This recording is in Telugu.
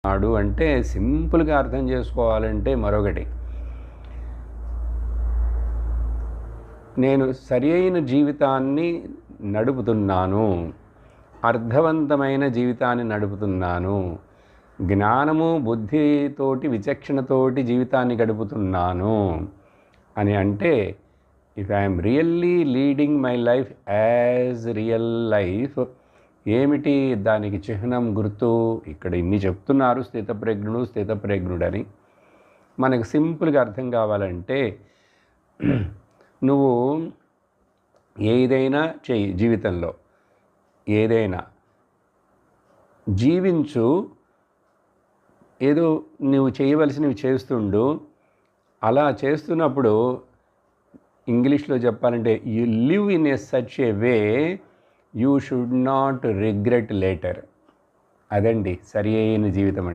నాడు అంటే సింపుల్గా అర్థం చేసుకోవాలంటే మరొకటి, నేను సరి అయిన జీవితాన్ని నడుపుతున్నాను, అర్థవంతమైన జీవితాన్ని నడుపుతున్నాను, జ్ఞానము బుద్ధితోటి విచక్షణతోటి జీవితాన్ని గడుపుతున్నాను అని అంటే, if I'm really leading my life as real life, ఏమిటి దానికి చిహ్నం గుర్తు? ఇక్కడ ఇన్ని చెప్తున్నారు, స్థితప్రజ్ఞుడని. మనకు సింపుల్గా అర్థం కావాలంటే, నువ్వు ఏదైనా చెయ్యి, జీవితంలో ఏదైనా జీవించు, ఏదో నువ్వు చేయవలసినవి చేస్తుండు. అలా చేస్తున్నప్పుడు ఇంగ్లీష్లో చెప్పాలంటే, you live in a such a way you should not regret later. అదండి సరి అయిన జీవితం అంటే.